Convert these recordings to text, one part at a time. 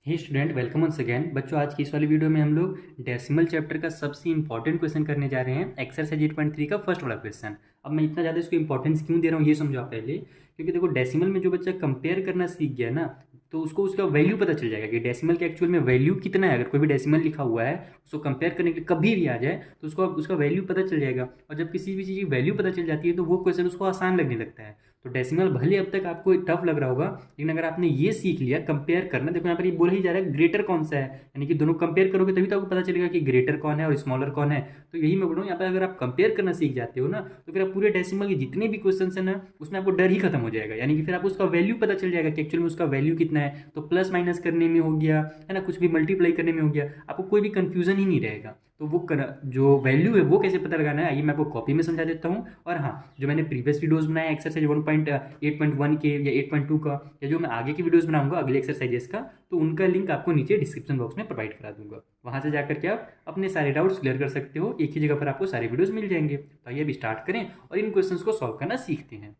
हे student, welcome once again. बच्चों, आज की इस वाली वीडियो में हम लोग डेसिमल चैप्टर का सबसे इंपॉर्टेंट क्वेश्चन करने जा रहे हैं। एक्सरसाइज 8.3 का फर्स्ट वाला क्वेश्चन। अब मैं इतना ज़्यादा इसको इंपॉर्टेंस क्यों दे रहा हूँ ये समझो आप पहले, क्योंकि देखो डेसिमल में जो बच्चा कंपेयर करना सीख गया ना, तो उसको उसका वैल्यू पता चल जाएगा कि डेसिमल के एक्चुअल में वैल्यू कितना है। अगर कोई भी डेसिमल लिखा हुआ है उसको कंपेयर करने के लिए कभी भी आ जाए तो उसको उसका वैल्यू पता चल जाएगा। और जब किसी भी चीज़ की वैल्यू पता चल जाती है तो वो क्वेश्चन उसको आसान लगने लगता है। तो डेसिमल भले अब तक आपको टफ लग रहा होगा, लेकिन अगर आपने ये सीख लिया कंपेयर करना, देखो यहाँ पर ये बोला ही जा रहा है ग्रेटर कौन सा है, यानी कि दोनों कंपेयर करोगे तभी तो आपको पता चलेगा कि ग्रेटर कौन है और स्मॉलर कौन है। तो यही मैं बोल रहा हूँ, यहाँ पर अगर आप कंपेयर करना सीख जाते हो ना, तो फिर आप पूरे डेसिमल के जितने भी क्वेश्चन है ना उसमें आपको डर ही खत्म हो जाएगा। यानी कि फिर आपको उसका वैल्यू पता चल जाएगा कि एक्चुअल में उसका वैल्यू कितना है। तो प्लस माइनस करने में हो गया है ना, कुछ भी मल्टीप्लाई करने में हो गया, आपको कोई भी कंफ्यूजन ही नहीं रहेगा। तो वो जो वैल्यू है वो कैसे पता लगाना है आइए मैं आपको कॉपी में समझा देता हूँ। और हाँ, जो मैंने प्रीवियस वीडियोस बनाए एक्सरसाइज 1.8.1 के या 8.2 का, या जो मैं आगे की वीडियोस बनाऊंगा अगले एक्सरसाइजेस का, तो उनका लिंक आपको नीचे डिस्क्रिप्शन बॉक्स में प्रोवाइड करा दूंगा। वहाँ से जाकर के आप अपने सारे डाउट्स क्लियर कर सकते हो। एक ही जगह पर आपको सारे वीडियोस मिल जाएंगे। तो आइए अभी स्टार्ट करें और इन क्वेश्चंस को सॉल्व करना सीखते हैं।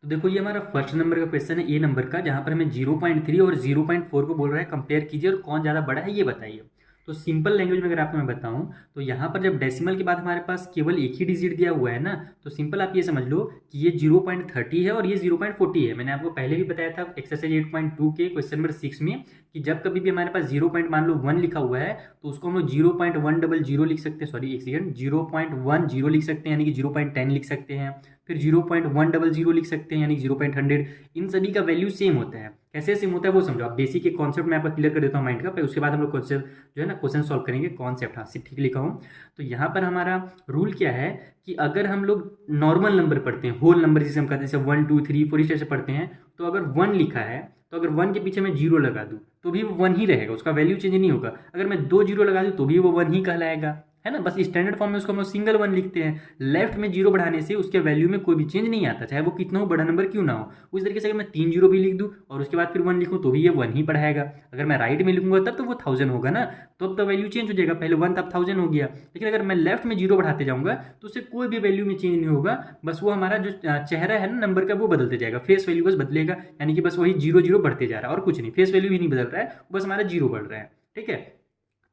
तो देखो ये हमारा फर्स्ट नंबर का क्वेश्चन है, ए नंबर का, जहाँ पर हमें 0.3 और 0.4 को बोल रहा है कंपेयर कीजिए और कौन ज़्यादा बड़ा है ये बताइए। तो सिंपल लैंग्वेज में अगर आपको मैं बताऊं, तो यहाँ पर जब डेसिमल के बाद हमारे पास केवल एक ही डिजिट दिया हुआ है ना, तो सिंपल आप ये समझ लो कि ये 0.30 है और ये 0.40 है। मैंने आपको पहले भी बताया था एक्सरसाइज 8.2 के क्वेश्चन नंबर 6 में कि जब कभी भी हमारे पास 0 पॉइंट मान लो 1 लिखा हुआ है तो उसको हम लोग 0.100 लिख सकते हैं, सॉरी एक सेकंड, 0.10 लिख सकते हैं यानी कि 0.10 लिख सकते हैं। फिर 0.100 लिख सकते हैं यानी 0.100। इन सभी का वैल्यू सेम होता है। कैसे सेम होता है वो समझो आप। बेसिक के कॉन्सेप्ट मैं आपको क्लियर कर देता हूँ माइंड का, फिर उसके बाद हम लोग कॉन्सेप्ट जो है ना क्वेश्चन सॉल्व करेंगे। कॉन्सेप्ट हाँ ठीक लिखा हूँ। तो यहाँ पर हमारा रूल क्या है कि अगर हम लोग नॉर्मल नंबर पढ़ते हैं, होल नंबर जिसे हम कहते हैं, जैसे 1 2 3 4 इस टाइप से पढ़ते हैं, तो अगर 1 लिखा है तो अगर 1 के पीछे मैं 0 लगा दूँ तो भी वो 1 ही रहेगा, उसका वैल्यू चेंज नहीं होगा। अगर मैं 2 0 लगा दूँ तो भी वो 1 ही कहलाएगा, है ना। बस स्टैंडर्ड फॉर्म में उसको हम लोग सिंगल 1 लिखते हैं। लेफ्ट में 0 बढ़ाने से उसके वैल्यू में कोई भी चेंज नहीं आता, चाहे वो कितना हो बड़ा नंबर क्यों ना हो। उस तरीके से अगर मैं 3 0 भी लिख दूँ और उसके बाद फिर 1 लिखूँ तो भी ये 1 ही पढ़ाएगा। अगर मैं राइट में लिखूंगा तब तो वो 1000 होगा ना, तो अब तो वैल्यू चेंज हो जाएगा। पहले 1 तब 1000 हो गया, लेकिन अगर मैं लेफ्ट में 0 बढ़ाते जाऊंगा तो उससे कोई भी वैल्यू में चेंज नहीं होगा। बस वो हमारा जो चेहरा है ना नंबर का वो बदलते जाएगा, फेस वैल्यू बस बदलेगा। यानी कि बस वही 0 0 बढ़ते जा रहा है और कुछ नहीं, फेस वैल्यू भी नहीं बदल रहा है, बस हमारा 0 बढ़ रहा है। ठीक है।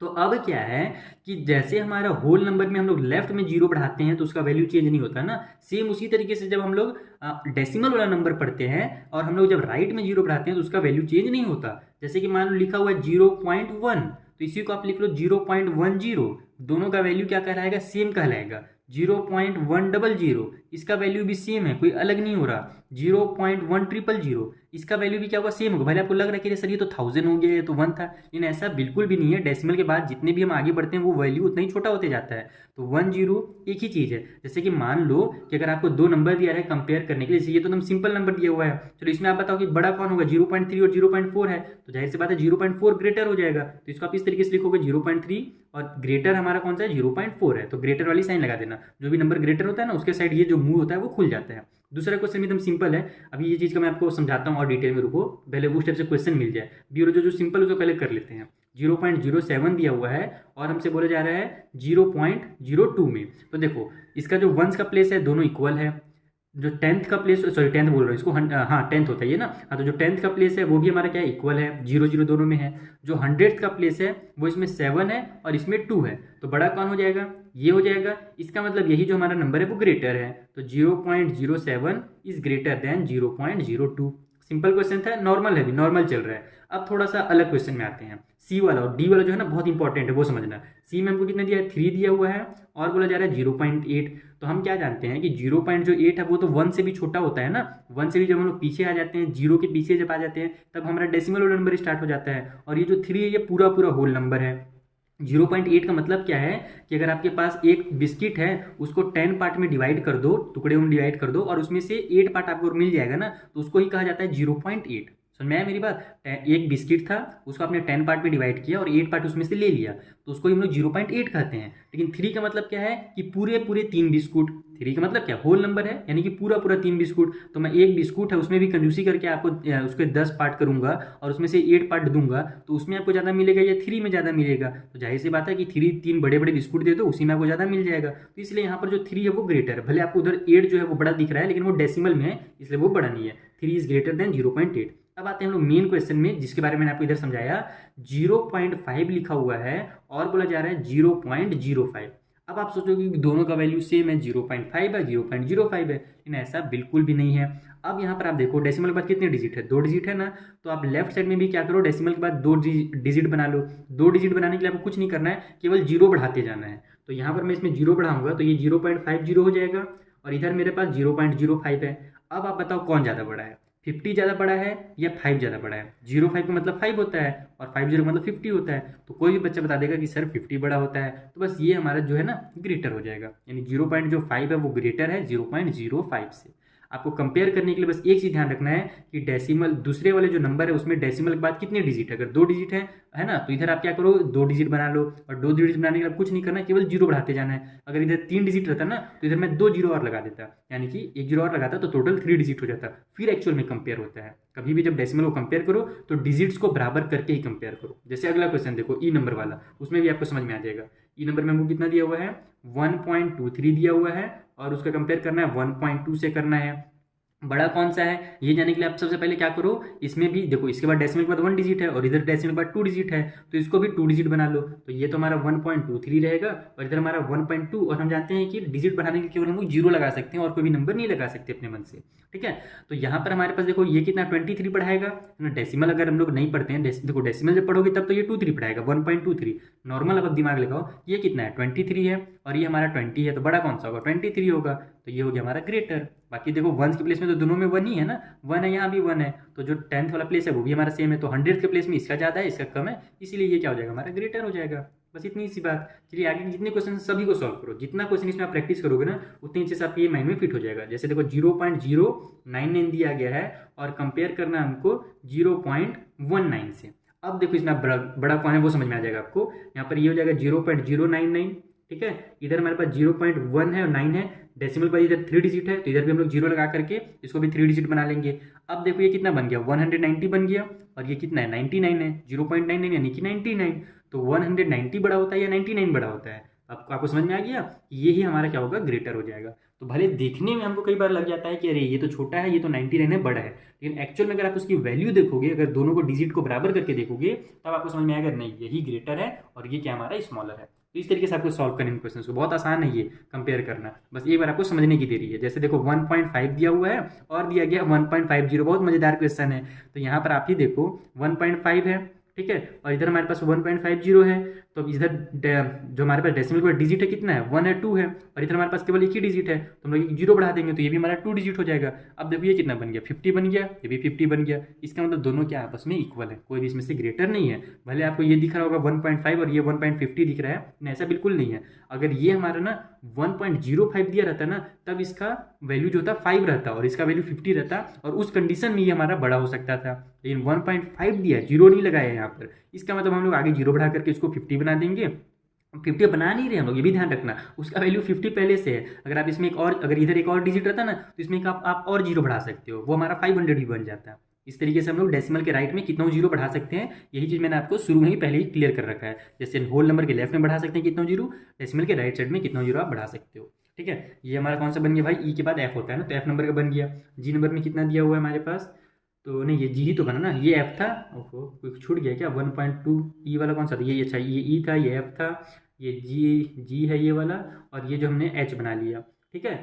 तो अब क्या है कि जैसे हमारा होल नंबर में हम लोग लेफ्ट में 0 बढ़ाते हैं तो उसका वैल्यू चेंज नहीं होता ना, सेम उसी तरीके से जब हम लोग डेसिमल वाला नंबर पढ़ते हैं और हम लोग जब राइट में 0 बढ़ाते हैं तो उसका वैल्यू चेंज नहीं होता। जैसे कि मान लो लिखा हुआ है 0.1, तो इसी को आप लिख लो 0.10। दोनों का वैल्यू क्या कहलाएगा, सेम कहलाएगा। 0.100, इसका वैल्यू भी सेम है, कोई अलग नहीं हो रहा। 0.1000, इसका वैल्यू भी क्या होगा, सेम होगा। भले आपको लग रहा है कि सर ये तो 1000 हो गया, ये तो 1 था, लेकिन ऐसा बिल्कुल भी नहीं है। डेसिमल के बाद जितने भी हम आगे बढ़ते हैं वो वैल्यू उतना ही छोटा होते जाता है। तो 1 0 एक ही चीज़ है। जैसे कि मान लो कि अगर आपको दो नंबर दिया है कंपेयर करने के लिए, जैसे ये तो एकदम सिंपल नंबर दिया हुआ है, चलो इसमें आप बताओ कि बड़ा कौन होगा, 0.3 और 0.4 है, तो जाहिर सी बात है 0.4 ग्रेटर हो जाएगा। तो इसको आप इस तरीके से लिखोगे 0.3 और ग्रेटर हमारा कौन सा है, 0.4 है, तो ग्रेटर वाली साइन लगा देना। जो भी नंबर ग्रेटर होता है ना उसके साइड ये जो मुंह होता है वो खुल जाता है। दूसरा क्वेश्चन एकदम सिंपल है। अभी ये चीज़ का मैं आपको समझाता हूँ और डिटेल में, रुको पहले उस टाइप से क्वेश्चन मिल जाए। बी जो सिंपल उसको पहले कर लेते हैं। 0.07 दिया हुआ है और हमसे बोला जा रहा है 0.02 में। तो देखो इसका जो वंस का प्लेस है दोनों इक्वल है। जो टेंथ का प्लेस, सॉरी टेंथ बोल रहा हूँ इसको, हाँ टेंथ होता है ये ना, हाँ तो जो टेंथ का प्लेस है वो भी हमारा क्या है, इक्वल है, 0 0 दोनों में है। जो 100th का प्लेस है वो इसमें 7 है और इसमें 2 है, तो बड़ा कौन हो जाएगा, ये हो जाएगा। इसका मतलब यही जो हमारा नंबर है वो ग्रेटर है, तो 0.07 is greater than 0.02। Simple question था, नॉर्मल है, भी नॉर्मल चल रहा है। अब थोड़ा सा अलग क्वेश्चन में आते हैं। सी वाला और डी वाला जो है ना बहुत इंपॉर्टेंट है, वो समझना। सी में हमको कितना दिया है, 3 दिया हुआ है और बोला जा रहा है 0.8। तो हम क्या जानते हैं कि 0.8 है वो तो 1 से भी छोटा होता है ना। 1 से भी जब हम लोग पीछे आ जाते हैं, 0 के पीछे जब आ जाते हैं तब हमारा डेसिमल नंबर स्टार्ट हो जाता है। और ये जो 3 है ये पूरा पूरा होल नंबर है। 0.8 का मतलब क्या है कि अगर आपके पास एक बिस्किट है उसको 10 पार्ट में डिवाइड कर दो, टुकड़े में डिवाइड कर दो, और उसमें से 8 पार्ट आपको मिल जाएगा ना, तो उसको ही कहा जाता है 0.8। समझ में आया मेरी बात। एक बिस्किट था उसको आपने 10 पार्ट में डिवाइड किया और 8 पार्ट उसमें से ले लिया, तो उसको हम लोग 0.8 कहते हैं। लेकिन 3 का मतलब क्या है कि पूरे पूरे 3 बिस्कुट। 3 का मतलब क्या, होल नंबर है, यानी कि पूरा पूरा 3 बिस्कुट। तो मैं एक बिस्कुट है उसमें भी कंजूसी करके आपको उसके 10 पार्ट करूंगा और उसमें से 8 पार्ट दूंगा, तो उसमें आपको ज़्यादा मिलेगा या 3 में ज़्यादा मिलेगा। तो जाहिर सी बात है कि 3 बड़े बड़े बिस्कुट दे दो उसी में आपको ज़्यादा मिल जाएगा। तो इसलिए यहाँ पर जो 3 है वो ग्रेटर है। भले आपको उधर 8 जो है वो बड़ा दिख रहा है लेकिन वो डेसिमल में है इसलिए वो बड़ा नहीं है। 3 इज ग्रेटर देन 0.8। अब आते हैं हम लोग मेन क्वेश्चन में, जिसके बारे में मैंने आपको इधर समझाया। 0.5 लिखा हुआ है और बोला जा रहा है 0.05। अब आप सोचोगे कि दोनों का वैल्यू सेम है, 0.5 है, 0.05 है, लेकिन ऐसा बिल्कुल भी नहीं है। अब यहाँ पर आप देखो डेसिमल के बाद कितने डिजिट है, 2 डिजिट है ना। तो आप लेफ्ट साइड में भी क्या करो, डेसिमल के बाद 2 डिजिट बना लो। 2 डिजिट बनाने के लिए आपको कुछ नहीं करना है, केवल जीरो बढ़ाते जाना है। तो यहाँ पर मैं इसमें जीरो बढ़ाऊंगा तो ये 0.50 हो जाएगा और इधर मेरे पास 0.05 है। अब आप बताओ कौन ज़्यादा बड़ा है, 50 ज़्यादा बड़ा है या 5 ज़्यादा बड़ा है। 0.5 का मतलब 5 होता है और 50 का मतलब 50 होता है। तो कोई भी बच्चा बता देगा कि सर 50 बड़ा होता है, तो बस ये हमारा जो है ना ग्रेटर हो जाएगा, यानी 0.5 है वो ग्रेटर है 0.05 से। आपको कंपेयर करने के लिए बस एक चीज़ ध्यान रखना है कि डेसिमल दूसरे वाले जो नंबर है उसमें डेसिमल के बाद कितने डिजिट है। अगर 2 डिजिट है ना, तो इधर आप क्या करो, 2 डिजिट बना लो और 2 डिजिट बनाने के लिए कुछ नहीं करना है, केवल जीरो बढ़ाते जाना है। अगर इधर 3 डिजिट रहता ना तो इधर मैं 2 जीरो और लगा देता, यानी कि एक जीरो और लगाता तो टोटल 3 डिजिट हो जाता, फिर एक्चुअल में कंपेयर होता है। कभी भी जब डेसिमल को कंपेयर करो तो डिजिट्स को बराबर करके ही कंपेयर करो। जैसे अगला क्वेश्चन देखो, ई नंबर वाला, उसमें भी आपको समझ में आ जाएगा। ई नंबर में हमको कितना दिया हुआ है, 1.23 दिया हुआ है और उसका कंपेयर करना है 1.2 से करना है। बड़ा कौन सा है ये जानने के लिए आप सबसे पहले क्या करो, इसमें भी देखो, इसके बाद डेसिमल के बाद 1 डिजिट है और इधर डेसिमल के बाद 2 डिजिट है, तो इसको भी 2 डिजिट बना लो। तो ये तो हमारा 1.23 रहेगा और इधर हमारा 1.2। और हम जानते हैं कि डिजिट बढ़ाने के लिए केवल हम लोग जीरो लगा सकते हैं और कोई भी नंबर नहीं लगा सकते अपने मन से, ठीक है। तो यहाँ पर हमारे पास देखो ये कितना 23 पढ़ाएगा ना। डेसिमल अगर हम लोग नहीं पढ़ते हैं, देखो डेसिमल जब पढ़ोगे तब तो ये 23 पढ़ाएगा, 1.23। नॉर्मल अब दिमाग लगाओ, ये कितना है 23 है और ये हमारा 20 है, तो बड़ा कौन सा होगा 23 होगा। तो ये हो गया हमारा ग्रेटर। बाकी देखो 1 के प्लेस में तो दोनों में 1 ही है ना, 1 है यहाँ भी 1 है, तो जो 10th वाला प्लेस है वो भी हमारा सेम है। तो 100 के प्लेस में इसका ज़्यादा है इसका कम है, इसीलिए ये क्या हो जाएगा हमारा ग्रेटर हो जाएगा। बस इतनी सी बात। चलिए आगे जितने क्वेश्चन सभी को सॉल्व करो, जितना क्वेश्चन इसमें आप प्रैक्टिस करोगे ना उतनी अच्छे से आपके ये माइंड में फिट हो जाएगा। जैसे देखो 0.099 दिया गया है और कंपेयर करना है हमको 0.19 से। अब देखो इसमें बड़ा कौन है वो समझ में आ जाएगा आपको। यहाँ पर ये हो जाएगा 0.099, ठीक है। इधर हमारे पास 0.1 है और 9 है, डेसिमल पर इधर 3 डिजिट है तो इधर भी हम लोग जीरो लगा करके इसको भी 3 डिजिट बना लेंगे। अब देखो ये कितना बन गया, 190 बन गया और ये कितना है 99 है, 0.99 यानी कि 99। तो 190 बड़ा होता है या 99 बड़ा होता है, आपको समझ में आ गया। यही हमारा क्या होगा, ग्रेटर हो जाएगा। तो भले देखने में हमको कई बार लग जाता है कि अरे ये तो छोटा है, ये तो 99 है, बड़ा है, लेकिन एक्चुअल में अगर आप उसकी वैल्यू देखोगे, अगर दोनों को डिजिट को बराबर करके देखोगे तब आपको समझ में आएगा नहीं यही ग्रेटर है और ये क्या हमारा स्मॉलर है। तो इस तरीके से आपको सॉल्व करना इन क्वेश्चन को, बहुत आसान है ये कंपेयर करना, बस एक बार आपको समझने की देरी है। जैसे देखो 1.5 दिया हुआ है और दिया गया 1.50, बहुत मजेदार क्वेश्चन है। तो यहाँ पर आप ही देखो 1.5 है, ठीक है, और इधर हमारे पास 1.50 है। तो अब इधर जो हमारे पास डेसिमल का डिजिट है कितना है, 1 है, 2 है, और इधर हमारे पास केवल एक ही डिजिट है तो हम लोग एक जीरो बढ़ा देंगे तो ये भी हमारा 2 डिजिट हो जाएगा। अब देखो ये कितना बन गया, 50 बन गया, ये भी 50 बन गया। इसका मतलब दोनों क्या आपस में इक्वल है, कोई भी इसमें से ग्रेटर नहीं है। भले आपको ये दिख रहा होगा 1.5 और ये 1.50 दिख रहा है, लेकिन ऐसा बिल्कुल नहीं है। अगर ये हमारा ना 1.05 दिया रहता ना तब इसका वैल्यू जो था 5 रहता और इसका वैल्यू 50 रहता और उस कंडीशन में ये हमारा बड़ा हो सकता था। लेकिन 1.5 दिया, जीरो नहीं लगाया यहाँ पर, इसका मतलब हम लोग आगे जीरो बढ़ा करके इसको 50 बना देंगे। 50 बना नहीं रहे हम लोग, ये भी ध्यान रखना, उसका वैल्यू 50 पहले से है। अगर आप इसमें एक और, अगर इधर एक और डिजिट रहता ना तो इसमें आप और जीरो बढ़ा सकते हो, वो हमारा 500 भी बन जाता है। इस तरीके से हम लोग डेसिमल के राइट में कितना जीरो बढ़ा सकते हैं, यही चीज़ मैंने आपको शुरू में ही पहले ही क्लियर कर रखा है। जैसे होल नंबर के लेफ्ट में बढ़ा सकते हैं कितना जीरो, डेसिमल के राइट साइड में कितना जीरो आप बढ़ा सकते हो, ठीक है। ये हमारा कौन सा बन गया भाई, ई के बाद एफ होता है ना, तो एफ नंबर का बन गया। जी नंबर में कितना दिया हुआ है हमारे पास, तो नहीं ये जी ही तो बना ना, ये एफ था, ओहो कोई छूट गया क्या, 1.2। ई वाला कौन सा था, ये अच्छा ये ई था, ये एफ था, ये जी है ये वाला, और ये जो हमने एच बना लिया, ठीक है।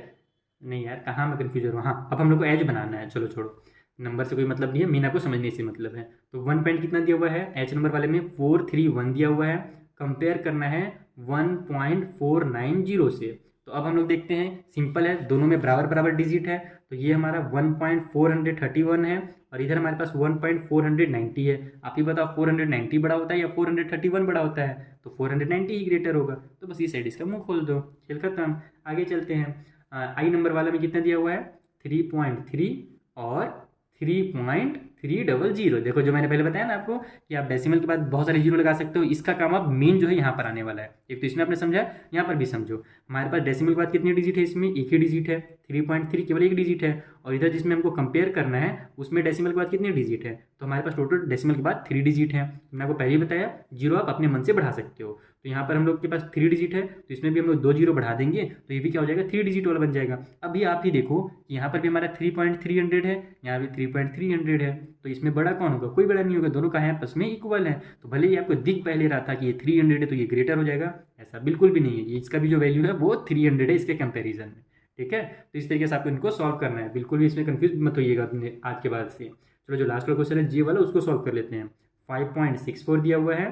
नहीं यार कहाँ मैं कन्फ्यूज हो रहा हूँ, हाँ अब हम लोग को एच बनाना है, चलो छोड़ो, नंबर से कोई मतलब नहीं है, मीना को समझने से मतलब है। तो 1 पॉइंट कितना दिया हुआ है, एच नंबर वाले में 431 दिया हुआ है, कंपेयर करना है 1.490 से। तो अब हम लोग देखते हैं, सिंपल है, दोनों में बराबर बराबर डिजिट है, तो ये हमारा 1.431 है और इधर हमारे पास 1.490 है। आप ही बताओ 490 बड़ा होता है या 431 बड़ा होता है, तो 490 ही ग्रेटर होगा। तो बस ये साइड इसका मुंह खोल दो, खेल खत्म। आगे चलते हैं, आई नंबर वाला में कितना दिया हुआ है, 3.3 और 3.300। देखो जो मैंने पहले बताया ना आपको कि आप डेसिमल के बाद बहुत सारे जीरो लगा सकते हो, इसका काम अब मेन जो है यहाँ पर आने वाला है। एक तो इसमें आपने समझा, यहाँ पर भी समझो। हमारे पास डेसिमल के बाद कितनी डिजिट है, इसमें एक ही डिजिट है 3.3 केवल एक डिजिट है, और इधर जिसमें हमको कंपेयर करना है उसमें डेसिमल के बाद कितने डिजिट है, तो हमारे पास टोटल डेसिमल के बाद 3 डिजिट है। मैंने आपको पहले ही बताया जीरो आप अपने मन से बढ़ा सकते हो, तो यहाँ पर हम लोग के पास 3 डिजिट है, तो इसमें भी हम लोग 2 जीरो बढ़ा देंगे तो ये भी क्या हो जाएगा 3 डिजिट वाला बन जाएगा। अभी आप ही देखो कि यहाँ पर भी हमारा 3.300 है, यहाँ भी 3.300 है, तो इसमें बड़ा कौन होगा, कोई बड़ा नहीं होगा, दोनों का है आपस में इक्वल है। तो भले ही आपको दिख पहले रहा था कि ये 300 है तो ये ग्रेटर हो जाएगा, ऐसा बिल्कुल भी नहीं है, ये इसका भी जो वैल्यू है वो 300 है इसके कंपेरिजन में। ठीक है, तो इस तरीके से आपको इनको सॉल्व करना है, बिल्कुल भी इसमें कंफ्यूज मत होइएगा अपने आज के बाद से। चलो जो लास्ट वाला क्वेश्चन है जी वाला उसको सॉल्व कर लेते हैं। 5.64 दिया हुआ है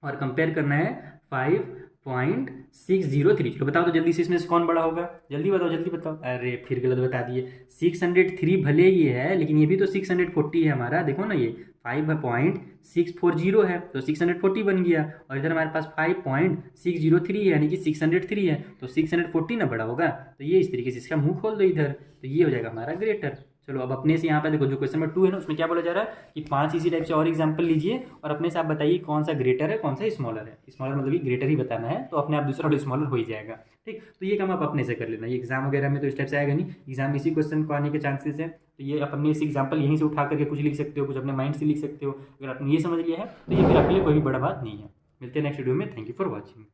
और कंपेयर करना है 5.603। चलो बताओ तो जल्दी से इसमें से कौन बड़ा होगा, जल्दी बताओ जल्दी बताओ। अरे फिर गलत बता दिए, 603 भले ये है लेकिन ये भी तो 640 है हमारा, देखो ना ये 5.640 है तो 640 बन गया, और इधर हमारे पास 5.603 है यानी कि 603 है, तो 640 ना बड़ा होगा, तो ये इस तरीके से इसका मुंह खोल दो इधर, तो ये हो जाएगा हमारा ग्रेटर। चलो अब अपने से यहाँ पे देखो जो क्वेश्चन नंबर 2 है ना उसमें क्या बोला जा रहा है कि 5 इसी टाइप से और एग्जांपल लीजिए और अपने से आप बताइए कौन सा ग्रेटर है कौन सा स्मॉलर है। स्मॉलर मतलब कि ग्रेटर ही बताना है, तो अपने आप दूसरा वाला स्मॉलर हो ही जाएगा। ठीक, तो ये काम आप अपने से कर लेना, ये एग्जाम वगैरह में तो इस टाइप से आएगा नहीं, एग्जाम इसी क्वेश्चन को आने के चांसेस है, तो ये आप अपने इस एग्जाम्पल यहीं से उठा करके कुछ लिख सकते हो, कुछ अपने माइंड से लिख सकते हो। अगर आपने ये समझ लिया है तो ये फिर आपके लिए कोई भी बड़ा बात नहीं है। मिलते हैं नेक्स्ट वीडियो में, थैंक यू फॉर वॉचिंग।